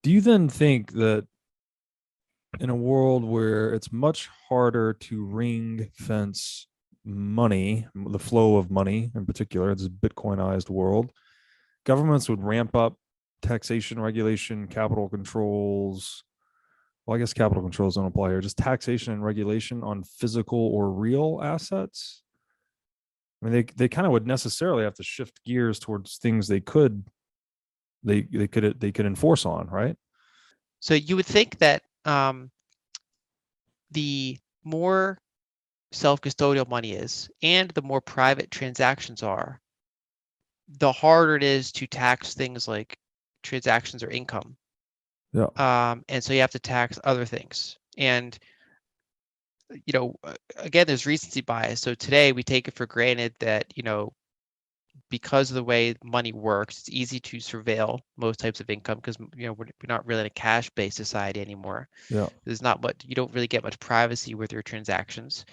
Do you then think that in a world where it's much harder to ring fence money, the flow of money in particular, this Bitcoinized world, governments would ramp up taxation, regulation, capital controls? Well, I guess capital controls don't apply here, just taxation and regulation on physical or real assets. I mean, they kind of would necessarily have to shift gears towards things they could enforce on, right? So you would think that the more self-custodial money is and the more private transactions are, the harder it is to tax things like transactions or income. Yeah. And so you have to tax other things. And again, there's recency bias. So today we take it for granted that, because of the way money works, it's easy to surveil most types of income because, we're not really in a cash-based society anymore. Yeah. There's not much, you don't really get much privacy with your transactions.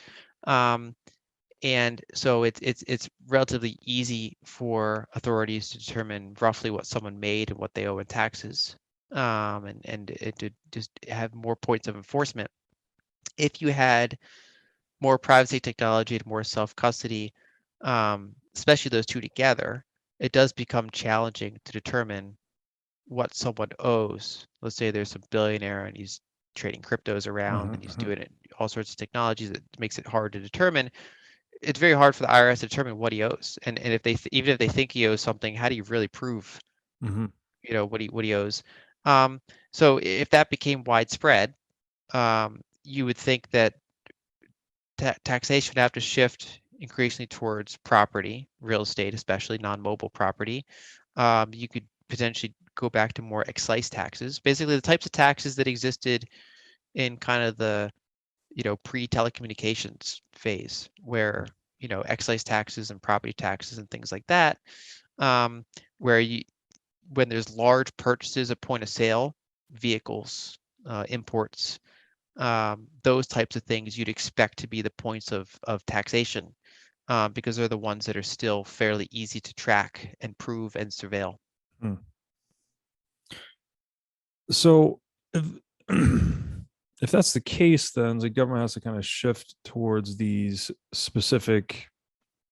And so it's relatively easy for authorities to determine roughly what someone made and what they owe in taxes, and it to just have more points of enforcement. If you had more privacy technology and more self-custody, especially those two together, it does become challenging to determine what someone owes. Let's say there's a billionaire and he's trading cryptos around and he's Mm-hmm. doing it all sorts of technologies that makes it hard to determine. It's very hard for the IRS to determine what he owes. And if they even if they think he owes something, how do you really prove Mm-hmm. what he owes? Um, so if that became widespread, you would think that taxation would have to shift increasingly towards property, real estate, especially non-mobile property. You could potentially go back to more excise taxes, basically the types of taxes that existed in kind of the pre-telecommunications phase, where excise taxes and property taxes and things like that, um, where when there's large purchases at point of sale, vehicles, imports, those types of things you'd expect to be the points of taxation, because they're the ones that are still fairly easy to track and prove and surveil. Mm. So if, if that's the case, then the government has to kind of shift towards these specific,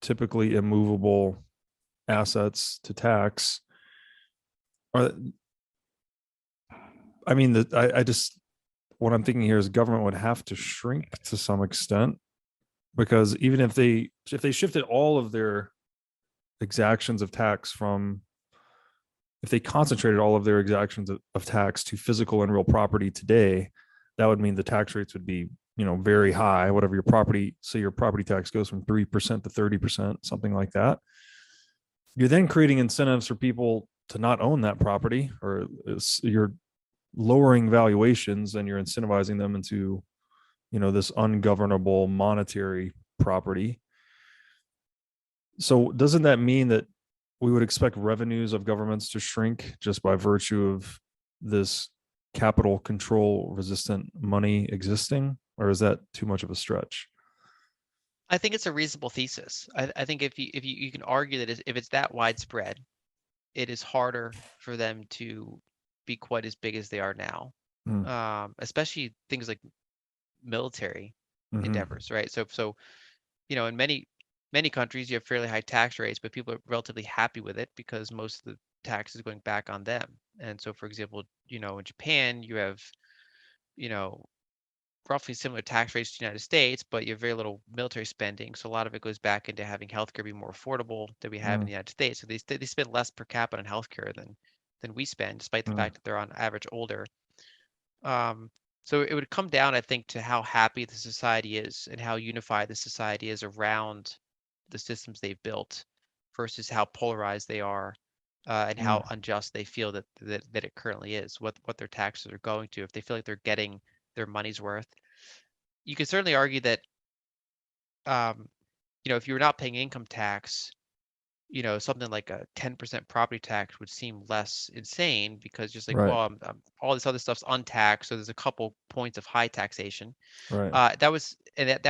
typically immovable assets to tax. Or, I mean, I just what I'm thinking here is government would have to shrink to some extent, because even if they shifted all of their exactions of tax from if they concentrated all of their exactions of tax to physical and real property today, that would mean the tax rates would be, very high. Whatever your property, say your property tax goes from 3% to 30%, something like that. You're then creating incentives for people to not own that property, or you're lowering valuations and you're incentivizing them into, this ungovernable monetary property. So doesn't that mean that we would expect revenues of governments to shrink just by virtue of this capital control resistant money existing? Or is that too much of a stretch? I think it's a reasonable thesis. I think if you can argue that if it's that widespread, it is harder for them to be quite as big as they are now, Mm. especially things like military Mm-hmm. endeavors, right? So in many countries, you have fairly high tax rates, but people are relatively happy with it because most of the tax is going back on them. And so, for example, in Japan, you have, you know, roughly similar tax rates to the United States, but you have very little military spending. So a lot of it goes back into having healthcare be more affordable than we have in Mm. the United States. So they spend less per capita on healthcare than we spend, despite the Mm. fact that they're on average older. Um, so it would come down, I think, to how happy the society is and how unified the society is around the systems they've built versus how polarized they are, and how Mm. unjust they feel that it currently is, what their taxes are going to. If they feel like they're getting their money's worth, you could certainly argue that, um, if you were not paying income tax, something like a 10% property tax would seem less insane because just like, Right. well, all this other stuff's untaxed, so there's a couple points of high taxation. Right. That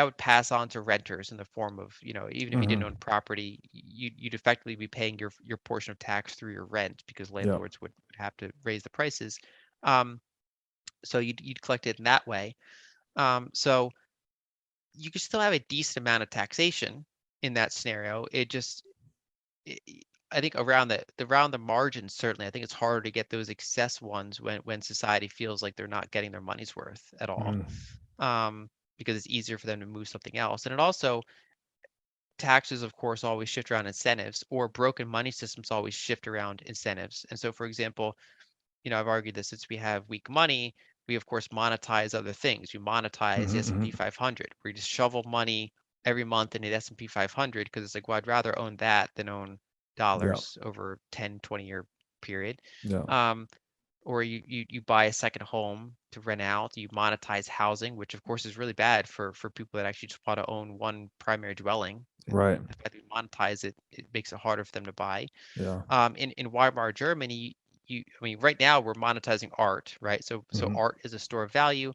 would pass on to renters in the form of, even if you didn't Mm-hmm. own property, you'd effectively be paying your portion of tax through your rent because Yeah. landlords would have to raise the prices. So you'd collect it in that way. So you could still have a decent amount of taxation in that scenario. It just, i- I think around the margins, certainly, I think it's harder to get those excess ones when society feels like they're not getting their money's worth at all. Mm, Because it's easier for them to move something else. And it also, taxes, of course, always shift around incentives, or broken money systems always shift around incentives. And so, for example, I've argued this, since we have weak money, we of course monetize other things. You monetize the mhm, S&P mhm. 500, where you just shovel money every month in the S&P 500, because it's like, well, I'd rather own that than own Yeah, dollars over 10, 20-year period. yeah, Um, or you buy a second home to rent out. You monetize housing, which of course is really bad for people that actually just want to own one primary dwelling. right. The fact that you monetize it, it makes it harder for them to buy. Yeah. In Weimar Germany, I mean, right now we're monetizing art, right? So Mhm. art is a store of value.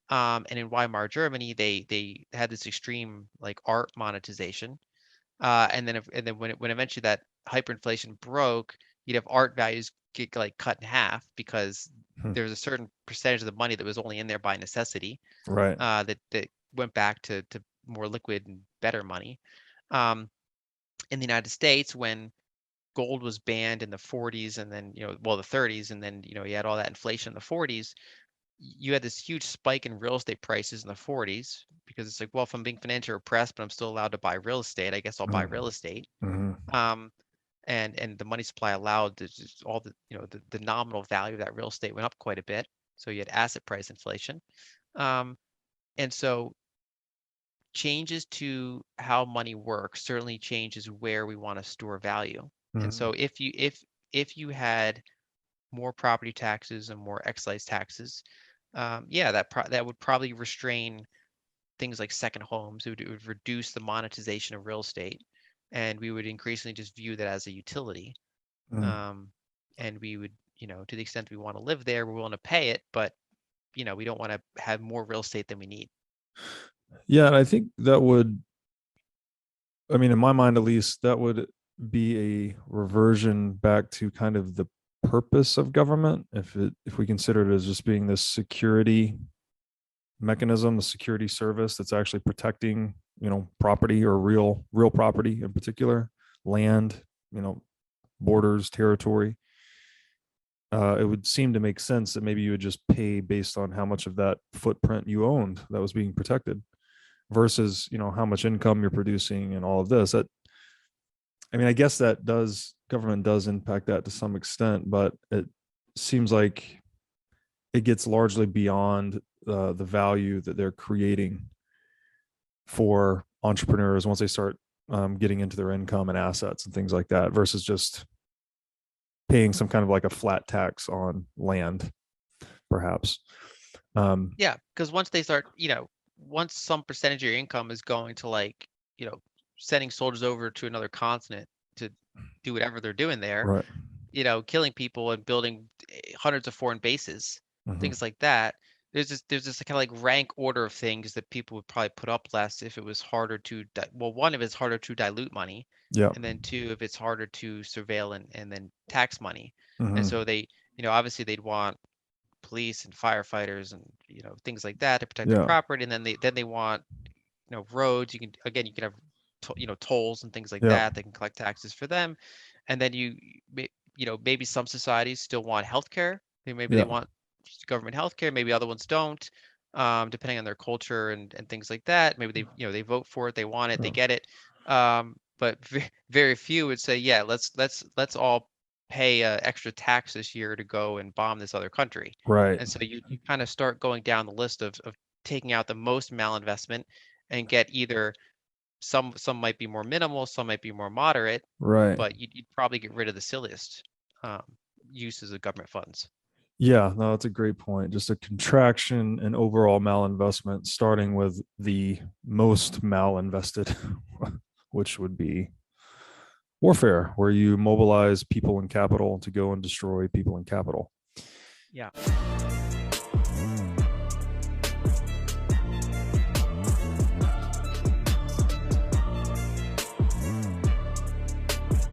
And in Weimar Germany, they had this extreme like art monetization. And then when eventually that hyperinflation broke, you'd have art values get like cut in half, because Hmm. there was a certain percentage of the money that was only in there by necessity, Right. that went back to more liquid and better money. Um, in the United States, when gold was banned in the 40s, and then, well, the 30s, and then, you had all that inflation in the 40s, you had this huge spike in real estate prices in the 40s, because it's like, well, if I'm being financially repressed, but I'm still allowed to buy real estate, I guess I'll buy Mm, real estate. mhm. Um, and the money supply allowed just all the nominal value of that real estate went up quite a bit. So you had asset price inflation. Um, and so changes to how money works certainly changes where we want to store value. And Mhm. so if you had more property taxes and more excise taxes, yeah, that would probably restrain things like second homes. It would reduce the monetization of real estate, and we would increasingly just view that as a utility. Mm. Um, and we would, to the extent we want to live there, we're willing to pay it, but we don't want to have more real estate than we need. Yeah, and I think that would, I mean, in my mind at least, that would be a reversion back to kind of the purpose of government, if we consider it as just being this security mechanism, the security service that's actually protecting, property, or real property in particular, land, you know, borders, territory. It would seem to make sense that maybe you would just pay based on how much of that footprint you owned that was being protected versus, how much income you're producing and all of this. That, I mean, I guess that does, government does impact that to some extent, but it seems like it gets largely beyond the value that they're creating for entrepreneurs once they start getting into their income and assets and things like that, versus just paying some kind of like a flat tax on land, perhaps. Um, Yeah, because once they start, once some percentage of your income is going to, like, you know, sending soldiers over to another continent to do whatever they're doing there, right. killing people and building hundreds of foreign bases, Mhm. things like that. There's this kind of like rank order of things that people would probably put up less if it was harder to, well, one, if it's harder to dilute money, Yeah. and then two, if it's harder to surveil and then tax money. And Mhm. so they, obviously they'd want police and firefighters and things like that to protect their Yeah. property, and then they want roads. You can have tolls and things like Yeah. that. They can collect taxes for them, and then maybe some societies still want healthcare. Maybe they Yeah. want government healthcare. Maybe other ones don't, depending on their culture and things like that. Maybe they vote for it, they want it, they Yeah. get it. But very few would say, yeah, let's all pay extra tax this year to go and bomb this other country. Right. And so you kind of start going down the list of taking out the most malinvestment, and get either some might be more minimal, some might be more moderate, Right. but you'd probably get rid of the silliest um, uses of government funds. Yeah, no, that's a great point. Just a contraction in overall malinvestment, starting with the most malinvested, which would be warfare, where you mobilize people and capital to go and destroy people and capital. Yeah.